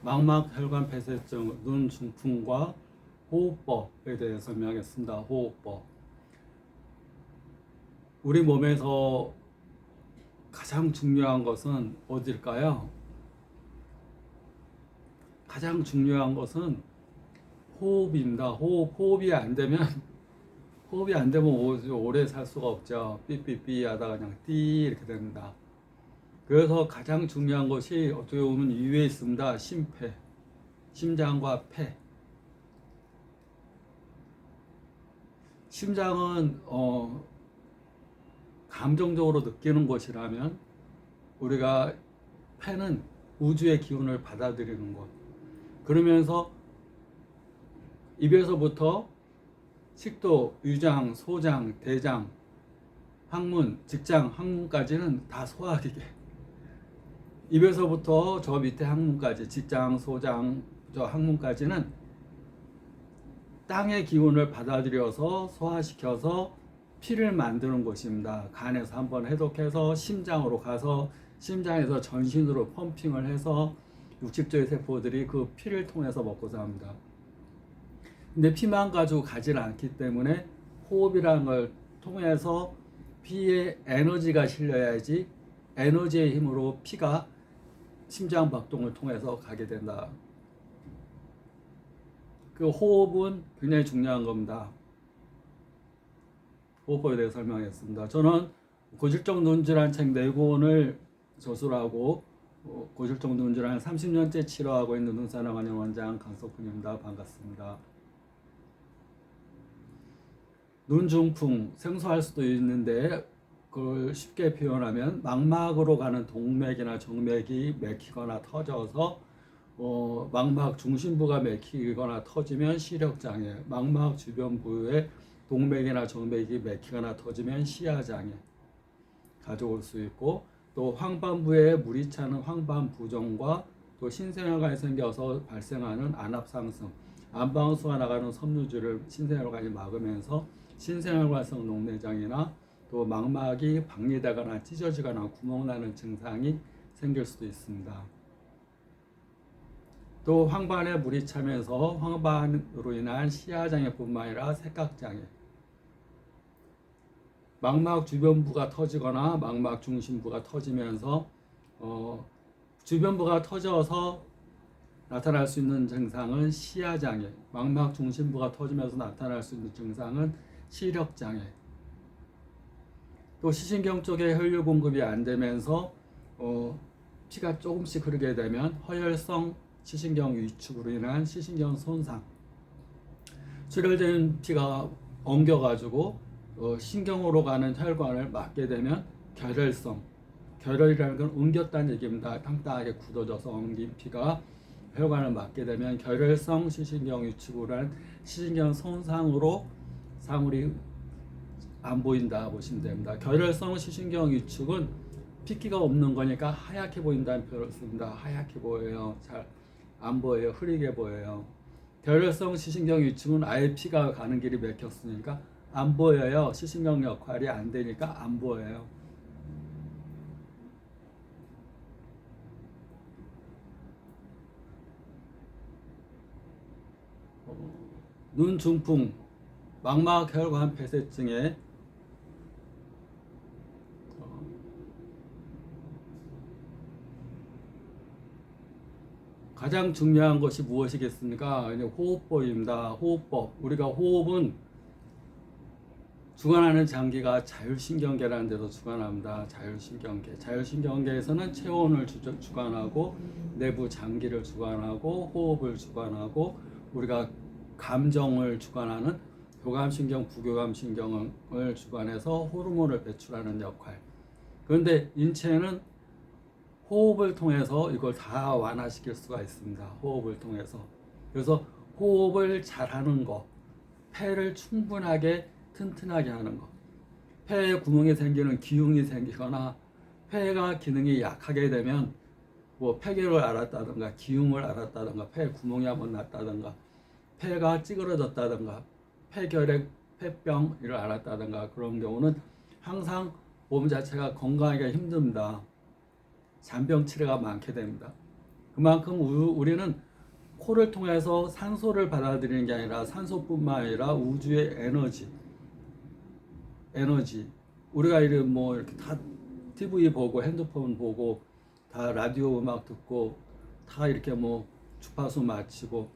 망막혈관 폐쇄증, 눈 중풍과 호흡법에 대해 설명하겠습니다. 호흡법. 우리 몸에서 가장 중요한 것은 어딜까요? 가장 중요한 것은 호흡입니다. 호흡이 안 되면 오래 살 수가 없죠. 삐삐삐 하다가 그냥 띠 이렇게 됩니다. 그래서 가장 중요한 것이 어떻게 보면 위에 있습니다. 심폐, 심장과 폐. 심장은 감정적으로 느끼는 것이라면 우리가 폐는 우주의 기운을 받아들이는 것. 그러면서 입에서부터 식도, 위장, 소장, 대장, 항문, 직장, 항문까지는 다 소화기계. 입에서부터 저 밑에 항문까지, 직장, 소장, 저 항문까지는 땅의 기운을 받아들여서 소화시켜서 피를 만드는 곳입니다. 간에서 한번 해독해서 심장으로 가서 심장에서 전신으로 펌핑을 해서 육식조의 세포들이 그 피를 통해서 먹고 삽니다. 근데 피만 가지고 가지는 않기 때문에 호흡이라는 걸 통해서 피에 에너지가 실려야지 에너지의 힘으로 피가 심장 박동을 통해서 가게 된다. 그 호흡은 굉장히 중요한 겁니다. 호흡법에 대해 설명했습니다. 저는 고질적 눈질환 책 4권을 저술하고 고질적 눈질환을 30년째 치료하고 있는 눈사람관영 원장 강석훈입니다. 반갑습니다. 눈중풍, 생소할 수도 있는데 그걸 쉽게 표현하면 망막으로 가는 동맥이나 정맥이 막히거나 터져서 망막 중심부가 막히거나 터지면 시력장애, 망막 주변 부위에 동맥이나 정맥이 막히거나 터지면 시야장애 가져올 수 있고, 또 황반부에 물이 차는 황반부종과 또 신생혈관이 생겨서 발생하는 안압상승, 안방수가 나가는 섬유질을 신생혈관이 막으면서 신생혈관성 녹내장이나 또 망막이 박리되거나 찢어지거나 구멍나는 증상이 생길 수도 있습니다. 또 황반에 물이 차면서 황반으로 인한 시야장애뿐만 아니라 색각장애, 망막 주변부가 터지거나 망막 중심부가 터지면서 주변부가 터져서 나타날 수 있는 증상은 시야장애, 망막 중심부가 터지면서 나타날 수 있는 증상은 시력장애, 또 시신경 쪽에 혈류 공급이 안 되면서 피가 조금씩 흐르게 되면 허혈성 시신경 위축으로 인한 시신경 손상, 출혈된 피가 엉겨가지고 신경으로 가는 혈관을 막게 되면 결혈성, 결혈이라는 건 엉겼다는 얘기입니다. 땅땅하게 굳어져서 엉긴 피가 혈관을 막게 되면 결혈성 시신경 위축으로 한 시신경 손상으로 사물이 안 보인다 보시면 됩니다. 결혈성 시신경 위축은 핏기가 없는 거니까 하얗게 보인다는 표현을 씁니다. 하얗게 보여요. 잘 안 보여요. 흐리게 보여요. 결혈성 시신경 위축은 아예 피가 가는 길이 막혔으니까 안 보여요. 시신경 역할이 안 되니까 안 보여요. 눈 중풍, 망막혈관 폐쇄증에 가장 중요한 것이 무엇이겠습니까? 호흡법입니다. 호흡법. 우리가 호흡은 주관하는 장기가 자율신경계라는 데서 주관합니다. 자율신경계. 자율신경계에서는 체온을 주관하고 내부 장기를 주관하고 호흡을 주관하고 우리가 감정을 주관하는 교감신경, 부교감신경을 주관해서 호르몬을 배출하는 역할. 그런데 인체는 호흡을 통해서 이걸 다 완화시킬 수가 있습니다. 호흡을 통해서. 그래서 호흡을 잘하는 것, 폐를 충분하게 튼튼하게 하는 것, 폐에 구멍이 생기는 기흉이 생기거나 폐가 기능이 약하게 되면 뭐 폐결을 앓았다든가 기흉을 앓았다든가 폐에 구멍이 한번 났다든가 폐가 찌그러졌다든가 폐결핵, 폐병을 앓았다든가 그런 경우는 항상 몸 자체가 건강하기가 힘듭니다. 잔병 치레가 많게 됩니다. 그만큼 우리는 코를 통해서 산소를 받아들이는 게 아니라 산소뿐만 아니라 우주의 에너지 우리가 이렇게 다 TV 보고 핸드폰 보고 다 라디오 음악 듣고 다 이렇게 주파수 맞추고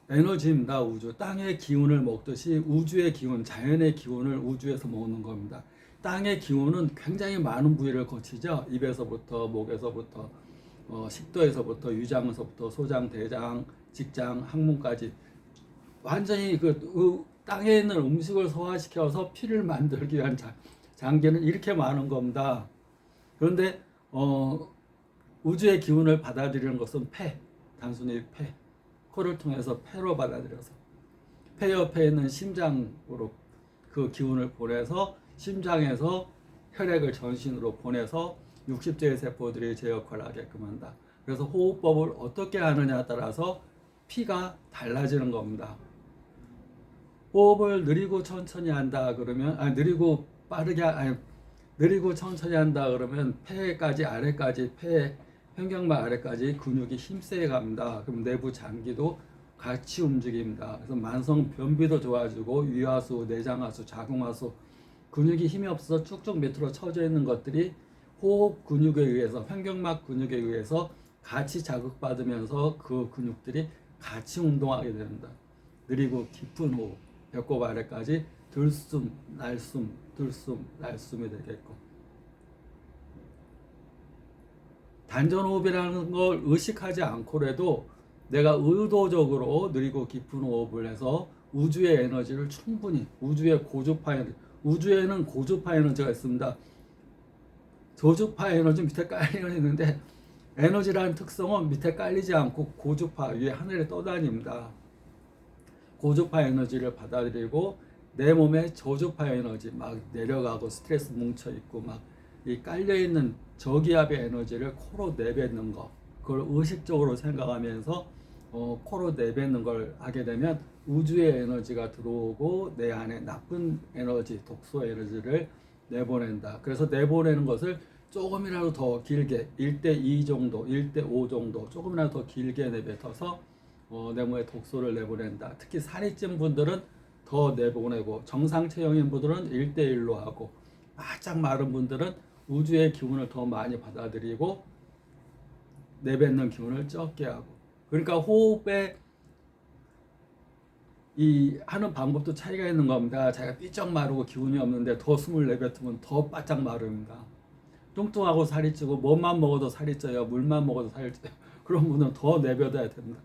에너지입니다. 우주. 땅의 기운을 먹듯이 우주의 기운, 자연의 기운을 우주에서 먹는 겁니다. 땅의 기운은 굉장히 많은 부위를 거치죠. 입에서부터 목에서부터 식도에서부터 위장에서부터 소장, 대장, 직장, 항문까지 완전히 땅에 있는 음식을 소화시켜서 피를 만들기 위한 장기는 이렇게 많은 겁니다. 그런데 우주의 기운을 받아들이는 것은 단순히 코를 통해서 폐로 받아들여서 폐 옆에 있는 심장으로 그 기운을 보내서 심장에서 혈액을 전신으로 보내서 60개의 세포들이 제 역할을 하게끔 한다. 그래서 호흡법을 어떻게 하느냐에 따라서 피가 달라지는 겁니다. 호흡을 느리고 천천히 한다 그러면 느리고 천천히 한다 그러면 폐까지 아래까지 횡격막 아래까지 근육이 힘세게 갑니다. 그럼 내부 장기도 같이 움직입니다. 그래서 만성 변비도 좋아지고 위하수, 내장하수, 자궁하수 근육이 힘이 없어서 쭉쭉 밑으로 처져 있는 것들이 호흡 근육에 의해서 횡격막 근육에 의해서 같이 자극받으면서 그 근육들이 같이 운동하게 됩니다. 느리고 깊은 호흡, 배꼽 아래까지 들숨, 날숨, 들숨, 날숨이 되겠고 단전호흡이라는 걸 의식하지 않고라도 내가 의도적으로 느리고 깊은 호흡을 해서 우주의 에너지를 충분히 우주에는 고주파 에너지가 있습니다. 저주파 에너지 밑에 깔려 있는데 에너지라는 특성은 밑에 깔리지 않고 고주파 위에 하늘에 떠다닙니다. 고주파 에너지를 받아들이고 내 몸에 저주파 에너지 막 내려가고 스트레스 뭉쳐 있고 막 이 깔려 있는 저기압의 에너지를 코로 내뱉는 거, 그걸 의식적으로 생각하면서 코로 내뱉는 걸 하게 되면 우주의 에너지가 들어오고 내 안에 나쁜 에너지, 독소 에너지를 내보낸다. 그래서 내보내는 것을 조금이라도 더 길게 1:2 정도, 1:5 정도 조금이라도 더 길게 내뱉어서 내 몸에 독소를 내보낸다. 특히 살이 찐 분들은 더 내보내고 정상 체형인 분들은 1:1로 하고 바짝 마른 분들은 우주의 기운을 더 많이 받아들이고 내뱉는 기운을 적게 하고 그러니까 호흡에 이 하는 방법도 차이가 있는 겁니다. 자기가 삐쩍 마르고 기운이 없는데 더 숨을 내뱉으면 더 바짝 마릅니다. 뚱뚱하고 살이 찌고 뭐만 먹어도 살이 쪄요. 물만 먹어도 살이 쪄요. 그런 분은 더 내뱉어야 됩니다.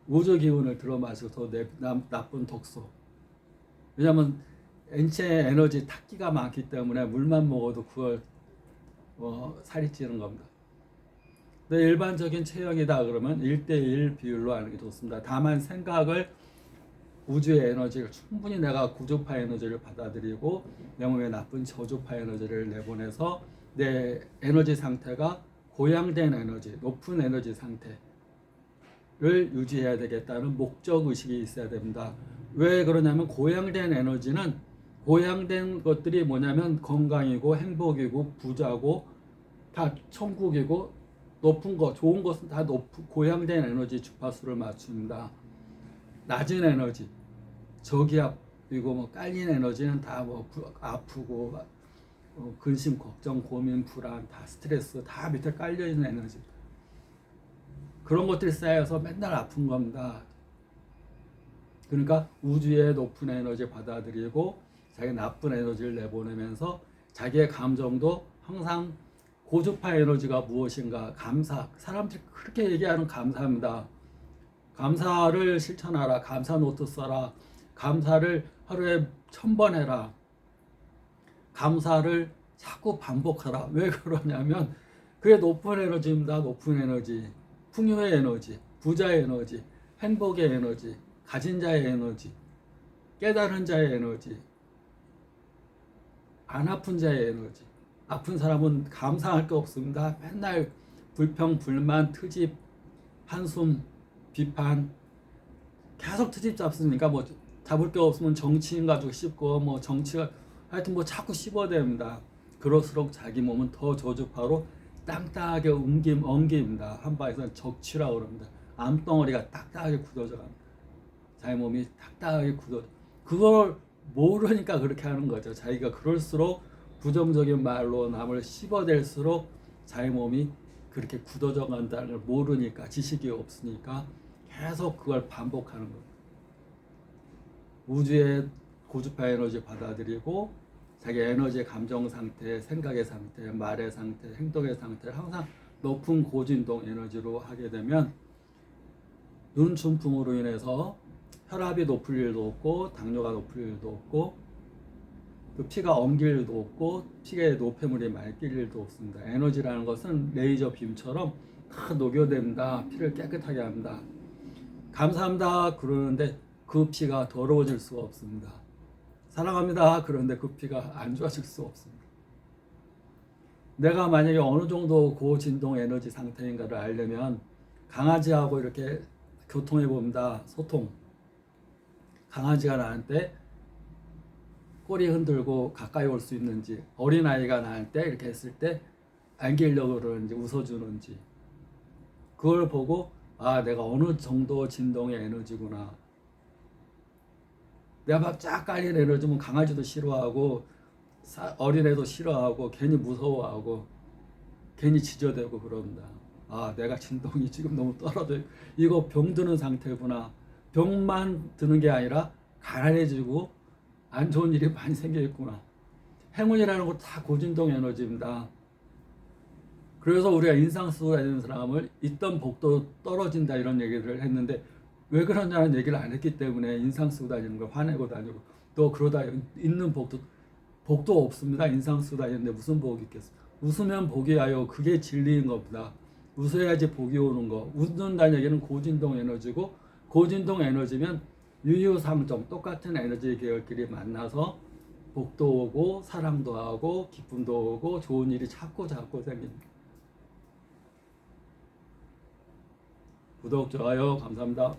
우주 기운을 들어 마시고 더 나쁜 독소. 왜냐하면 인체에 에너지 탁기가 많기 때문에 물만 먹어도 그걸 살이 찌는 겁니다. 근데 일반적인 체형이다 그러면 1:1 비율로 하는 게 좋습니다. 다만 생각을 우주의 에너지를 충분히 내가 고주파 에너지를 받아들이고 내 몸에 나쁜 저주파 에너지를 내보내서 내 에너지 상태가 고양된 에너지, 높은 에너지 상태를 유지해야 되겠다는 목적 의식이 있어야 됩니다. 왜 그러냐면 고양된 것들이 뭐냐면 건강이고 행복이고 부자고 다 천국이고 높은 거 좋은 것은 다 고양된 에너지 주파수를 맞춥니다. 낮은 에너지 저기압이고 깔린 에너지는 다 아프고 근심 걱정 고민 불안 다 스트레스 다 밑에 깔려 있는 에너지 그런 것들이 쌓여서 맨날 아픈 겁니다. 그러니까 우주의 높은 에너지 받아들이고 자기 나쁜 에너지를 내보내면서 자기의 감정도 항상 고주파 에너지가 무엇인가 사람들이 그렇게 얘기하는 감사입니다. 감사를 실천하라. 감사 노트 써라. 감사를 하루에 1000번 해라. 감사를 자꾸 반복하라. 왜 그러냐면 그게 높은 에너지입니다. 높은 에너지, 풍요의 에너지, 부자의 에너지, 행복의 에너지, 가진 자의 에너지, 깨달은 자의 에너지, 안 아픈 자의 에너지. 아픈 사람은 감사할 게 없습니다. 맨날 불평, 불만, 트집, 한숨, 비판 계속 트집 잡습니까? 잡을 게 없으면 정치인 가지고 씹고 정치가 하여튼 자꾸 씹어댑니다. 그럴수록 자기 몸은 더 저주파로 땅땅하게 엉깁니다. 한바에서는 적취라고 그럽니다. 암덩어리가 딱딱하게 굳어져 갑니다. 자기 몸이 딱딱하게 굳어져. 그걸 모르니까 그렇게 하는 거죠. 자기가 그럴수록 부정적인 말로 남을 씹어댈수록 자기 몸이 그렇게 굳어져 간다는 걸 모르니까, 지식이 없으니까 계속 그걸 반복하는 겁니다. 우주의 고주파 에너지 받아들이고 자기 에너지의 감정 상태, 생각의 상태, 말의 상태, 행동의 상태를 항상 높은 고진동 에너지로 하게 되면 눈중풍으로 인해서 혈압이 높을 일도 없고 당뇨가 높을 일도 없고 그 피가 엉길 일도 없고 피에 노폐물이 많이 낄 일도 없습니다. 에너지라는 것은 레이저 빔처럼 다 녹여낸다. 피를 깨끗하게 한다. 감사합니다 그러는데 그 피가 더러워질 수가 없습니다. 사랑합니다 그런데 그 피가 안 좋아질 수 없습니다. 내가 만약에 어느 정도 고진동 에너지 상태인가를 알려면 강아지하고 이렇게 교통해 봅니다. 소통. 강아지가 나한테 꼬리 흔들고 가까이 올 수 있는지, 어린아이가 나한테 이렇게 했을 때 안기려고 그러는지 웃어주는지, 그걸 보고 아 내가 어느 정도 진동의 에너지구나. 내가 막 쫙 깔린 에너지면 강아지도 싫어하고 어린애도 싫어하고 괜히 무서워하고 괜히 지저대고 그런다. 아 내가 진동이 지금 너무 떨어져. 이거 병 드는 상태구나. 병만 드는 게 아니라 가난해지고 안 좋은 일이 많이 생겨있구나. 행운이라는 거 다 고진동 에너지입니다. 그래서 우리가 인상 쓰고 다니는 사람을 있던 복도 떨어진다 이런 얘기를 했는데 왜 그러냐는 얘기를 안 했기 때문에 인상 쓰고 다니는 걸 화내고 다니고 또 그러다 있는 복도 없습니다. 인상 쓰고 다니는데 무슨 복이 있겠습니까? 웃으면 복이 와요. 그게 진리인 겁니다. 웃어야지 복이 오는 거. 웃는다는 얘기는 고진동 에너지고 고진동 에너지면 유유상종 똑같은 에너지 계열끼리 만나서 복도 오고 사랑도 하고 기쁨도 오고 좋은 일이 자꾸 생깁니다. 구독, 좋아요 감사합니다.